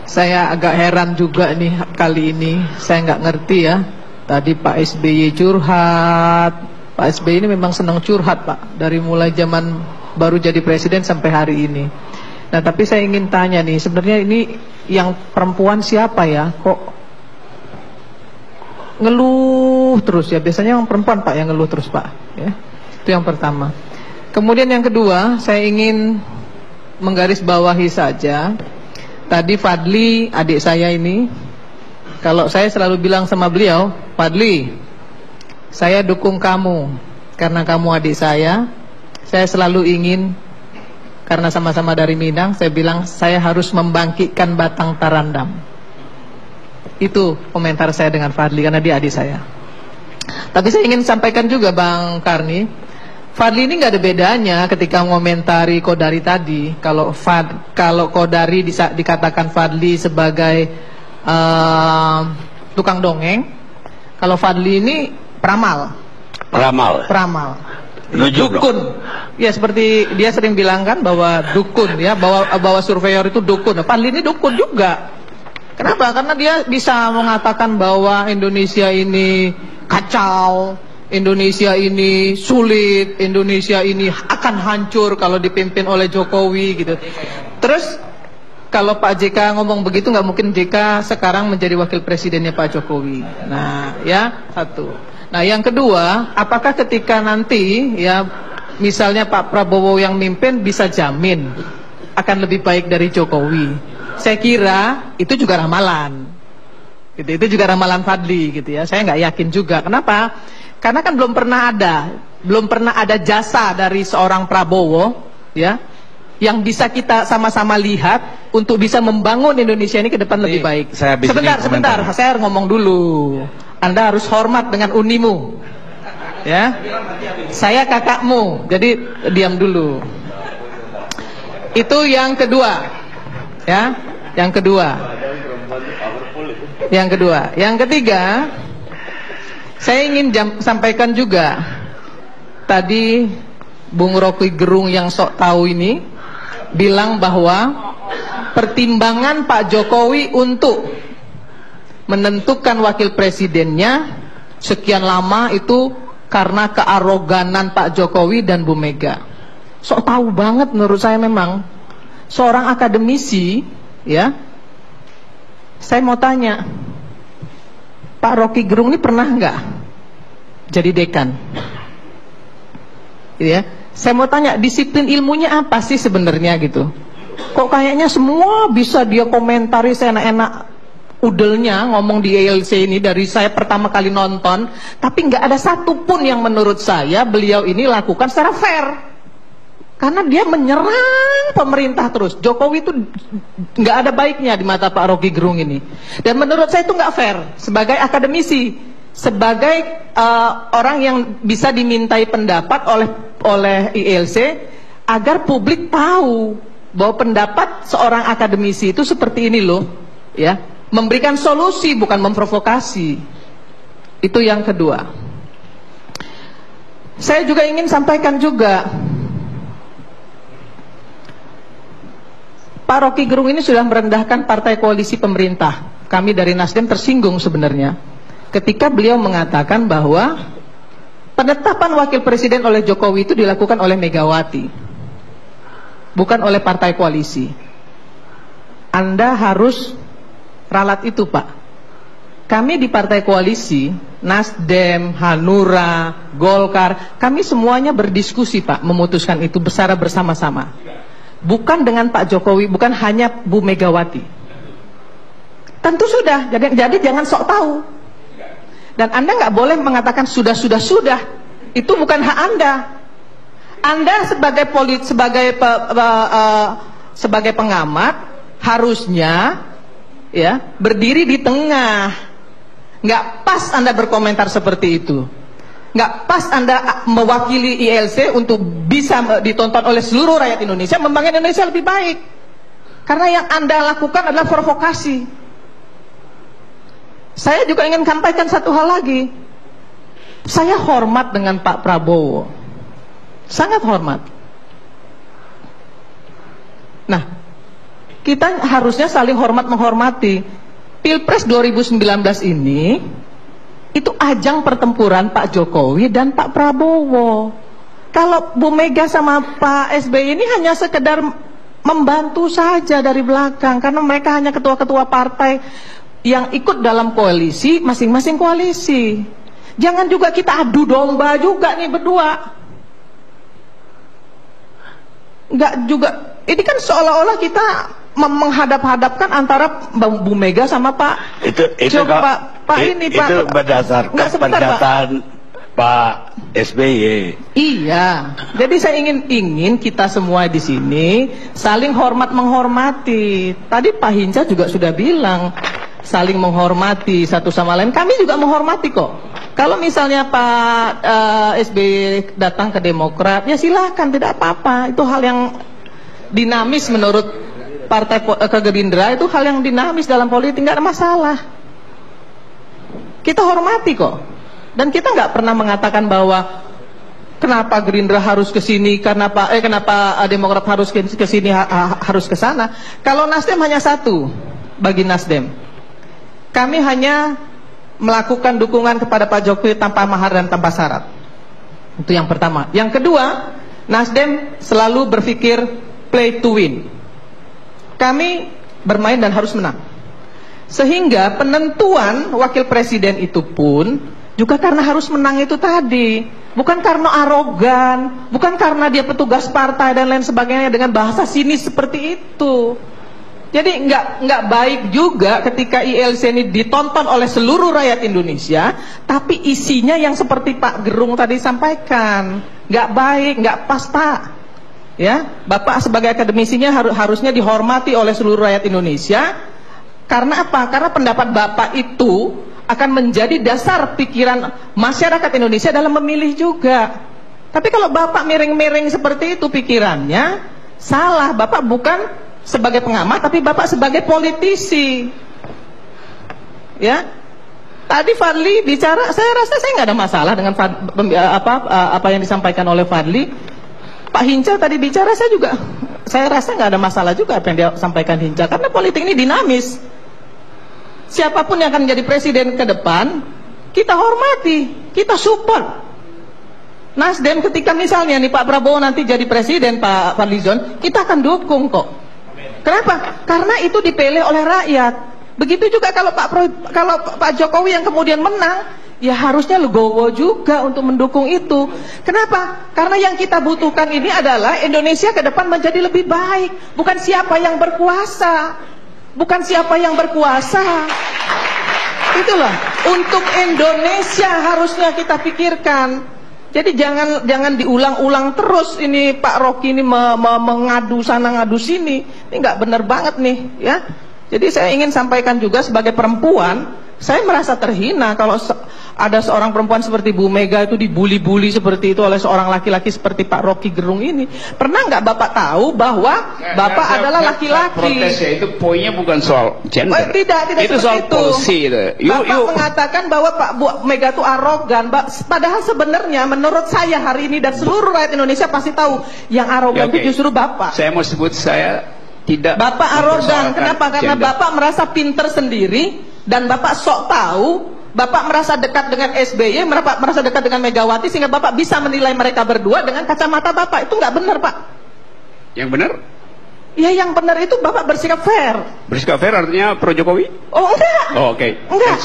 Saya agak heran juga nih kali ini. Saya nggak ngerti ya. Tadi Pak SBY curhat. Pak SBY ini memang senang curhat Pak. Dari mulai zaman baru jadi presiden sampai hari ini. Nah tapi saya ingin tanya nih. Sebenarnya ini yang perempuan siapa ya? Kok ngeluh terus ya? Biasanya yang perempuan Pak yang ngeluh terus Pak ya. Itu yang pertama. Kemudian yang kedua, saya ingin menggarisbawahi saja. Tadi Fadli, adik saya ini, kalau saya selalu bilang sama beliau, Fadli, saya dukung kamu karena kamu adik saya selalu ingin, karena sama-sama dari Minang, saya bilang saya harus membangkitkan Batang Tarandam. Itu komentar saya dengan Fadli karena dia adik saya. Tapi saya ingin sampaikan juga Bang Karni, Fadli ini nggak ada bedanya ketika mengomentari Kodari tadi. Kalau Kodari dikatakan Fadli sebagai tukang dongeng, kalau Fadli ini peramal. Dukun. Ya seperti dia sering bilang kan bahwa dukun ya, bahwa surveyor itu dukun. Fadli ini dukun juga. Kenapa? Karena dia bisa mengatakan bahwa Indonesia ini kacau, Indonesia ini sulit, Indonesia ini akan hancur kalau dipimpin oleh Jokowi gitu. Terus kalau Pak JK ngomong begitu, nggak mungkin JK sekarang menjadi wakil presidennya Pak Jokowi. Nah ya, satu. Nah yang kedua, apakah ketika nanti ya misalnya Pak Prabowo yang mimpin bisa jamin akan lebih baik dari Jokowi? Saya kira itu juga ramalan gitu. Itu juga ramalan Fadli gitu ya. Saya nggak yakin juga. Kenapa? Karena kan belum pernah ada jasa dari seorang Prabowo ya yang bisa kita sama-sama lihat untuk bisa membangun Indonesia ini ke depan lebih baik. Sebentar, saya ngomong dulu. Anda harus hormat dengan unimu. Ya. Saya kakakmu, jadi diam dulu. Itu yang kedua. Ya, yang kedua. Yang ketiga, saya ingin sampaikan juga. Tadi Bung Rocky Gerung yang sok tahu ini bilang bahwa pertimbangan Pak Jokowi untuk menentukan wakil presidennya sekian lama itu karena kearoganan Pak Jokowi dan Bu Mega. Sok tahu banget menurut saya memang. Seorang akademisi ya. Saya mau tanya, Pak Rocky Gerung ini pernah nggak jadi dekan? Ya, saya mau tanya disiplin ilmunya apa sih sebenarnya gitu? Kok kayaknya semua bisa dia komentari seenak-enak udelnya ngomong di ALC ini dari saya pertama kali nonton, tapi nggak ada satupun yang menurut saya beliau ini lakukan secara fair. Karena dia menyerang pemerintah terus. Jokowi itu nggak ada baiknya di mata Pak Rocky Gerung ini. Dan menurut saya itu nggak fair. Sebagai akademisi, sebagai orang yang bisa dimintai pendapat oleh ILC, agar publik tahu bahwa pendapat seorang akademisi itu seperti ini loh, ya, memberikan solusi bukan memprovokasi. Itu yang kedua. Saya juga ingin sampaikan juga. Pak Rocky Gerung ini sudah merendahkan partai koalisi pemerintah. Kami dari Nasdem tersinggung sebenarnya ketika beliau mengatakan bahwa penetapan wakil presiden oleh Jokowi itu dilakukan oleh Megawati, bukan oleh partai koalisi. Anda harus ralat itu Pak. Kami di partai koalisi, Nasdem, Hanura, Golkar, kami semuanya berdiskusi Pak, memutuskan itu secara bersama-sama. Bukan dengan Pak Jokowi, bukan hanya Bu Megawati. Tentu sudah, jadi jangan sok tahu. Dan Anda nggak boleh mengatakan sudah. Itu bukan hak Anda. Anda sebagai pengamat harusnya ya berdiri di tengah. Nggak pas Anda berkomentar seperti itu. Nggak pas Anda mewakili ILC untuk bisa ditonton oleh seluruh rakyat Indonesia, membangun Indonesia lebih baik. Karena yang Anda lakukan adalah provokasi. Saya juga ingin sampaikan satu hal lagi. Saya hormat dengan Pak Prabowo, sangat hormat. Nah, kita harusnya saling hormat menghormati. Pilpres 2019 ini itu ajang pertempuran Pak Jokowi dan Pak Prabowo. Kalau Bu Mega sama Pak SBY ini hanya sekedar membantu saja dari belakang, karena mereka hanya ketua-ketua partai yang ikut dalam koalisi, masing-masing koalisi. Jangan juga kita adu domba juga nih berdua. Enggak juga, ini kan seolah-olah kita menghadap-hadapkan antara Bu Mega sama Pak Pak ini Pak. Itu berdasarkan pernyataan Pak SBY. Iya. Jadi saya ingin kita semua di sini saling hormat menghormati. Tadi Pak Hinca juga sudah bilang saling menghormati satu sama lain. Kami juga menghormati kok. Kalau misalnya Pak SBY datang ke Demokrat, ya silahkan, tidak apa-apa. Itu hal yang dinamis menurut partai ke Gerindra, itu hal yang dinamis dalam politik, nggak ada masalah. Kita hormati kok. Dan kita nggak pernah mengatakan bahwa kenapa Gerindra harus ke sini, kenapa Demokrat harus ke sini, harus ke sana. Kalau Nasdem hanya satu bagi Nasdem. Kami hanya melakukan dukungan kepada Pak Jokowi tanpa mahar dan tanpa syarat. Itu yang pertama. Yang kedua, Nasdem selalu berpikir play to win. Kami bermain dan harus menang. Sehingga penentuan wakil presiden itu pun juga karena harus menang itu tadi. Bukan karena arogan, bukan karena dia petugas partai dan lain sebagainya dengan bahasa sinis seperti itu. Jadi nggak baik juga ketika ILC ini ditonton oleh seluruh rakyat Indonesia, tapi isinya yang seperti Pak Gerung tadi sampaikan. Nggak baik, nggak pas Pak. Ya, Bapak sebagai akademisinya harusnya dihormati oleh seluruh rakyat Indonesia. Karena apa? Karena pendapat Bapak itu akan menjadi dasar pikiran masyarakat Indonesia dalam memilih juga. Tapi kalau Bapak miring-miring seperti itu pikirannya, salah. Bapak bukan sebagai pengamat, tapi Bapak sebagai politisi. Ya, tadi Fadli bicara, saya rasa saya nggak ada masalah dengan apa yang disampaikan oleh Fadli. Pak Hinca tadi bicara, saya rasa nggak ada masalah juga apa yang dia sampaikan Hinca, karena politik ini dinamis. Siapapun yang akan menjadi presiden ke depan, kita hormati, kita support. Nasdem ketika misalnya nih Pak Prabowo nanti jadi presiden, Pak Fadlizon, kita akan dukung kok. Kenapa? Karena itu dipilih oleh rakyat. Begitu juga kalau Pak Jokowi yang kemudian menang, ya harusnya legowo juga untuk mendukung itu. Kenapa? Karena yang kita butuhkan ini adalah Indonesia ke depan menjadi lebih baik, bukan siapa yang berkuasa. Bukan siapa yang berkuasa. Itulah untuk Indonesia harusnya kita pikirkan. Jadi jangan diulang-ulang terus ini Pak Rocky ini mengadu sana ngadu sini. Ini nggak benar banget nih, ya. Jadi saya ingin sampaikan juga sebagai perempuan, saya merasa terhina kalau ada seorang perempuan seperti Bu Mega itu dibuli-buli seperti itu oleh seorang laki-laki seperti Pak Rocky Gerung ini. Pernah nggak Bapak tahu bahwa Bapak adalah laki-laki? Protesnya itu poinnya bukan soal gender. Tidak itu soal policy. Bapak mengatakan bahwa Bu Mega itu arogan. Padahal sebenarnya menurut saya hari ini dan seluruh rakyat Indonesia pasti tahu yang arogan itu justru Bapak. Saya mau sebut saya tidak. Bapak arogan. Kenapa? Karena Bapak merasa pinter sendiri dan Bapak sok tahu. Bapak merasa dekat dengan SBY, merasa dekat dengan Megawati, sehingga Bapak bisa menilai mereka berdua dengan kacamata Bapak. Itu nggak benar, Pak. Yang benar? Ya, yang benar itu Bapak bersikap fair. Bersikap fair artinya pro Jokowi? Oh, enggak. Oh, oke. Enggak.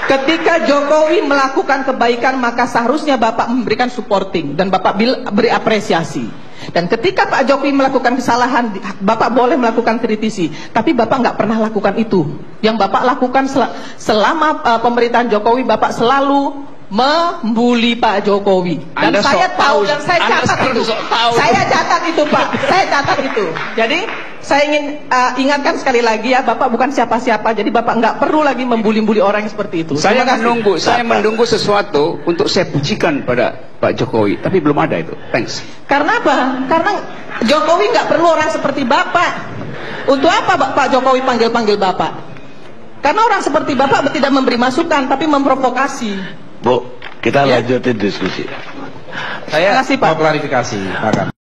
Ketika Jokowi melakukan kebaikan, maka seharusnya Bapak memberikan supporting dan Bapak beri apresiasi. Dan ketika Pak Jokowi melakukan kesalahan, Bapak boleh melakukan kritisi. Tapi Bapak nggak pernah lakukan itu. Yang Bapak lakukan selama pemerintahan Jokowi, Bapak selalu membuli Pak Jokowi. Dan Anda saya tahu, dan saya catat itu. Saya catat itu, Pak. Saya catat itu. Jadi saya ingin ingatkan sekali lagi ya, Bapak bukan siapa-siapa. Jadi Bapak nggak perlu lagi membuli-buli orang yang seperti itu. Saya menunggu sesuatu untuk saya pujikan pada Pak Jokowi, tapi belum ada itu. Thanks. Karena apa? Karena Jokowi nggak perlu orang seperti Bapak. Untuk apa Pak Jokowi panggil-panggil Bapak? Karena orang seperti Bapak tidak memberi masukan, tapi memprovokasi. Bu, kita lanjutin diskusi. Saya Terima kasih, Pak. mau klarifikasi, Pak Kam.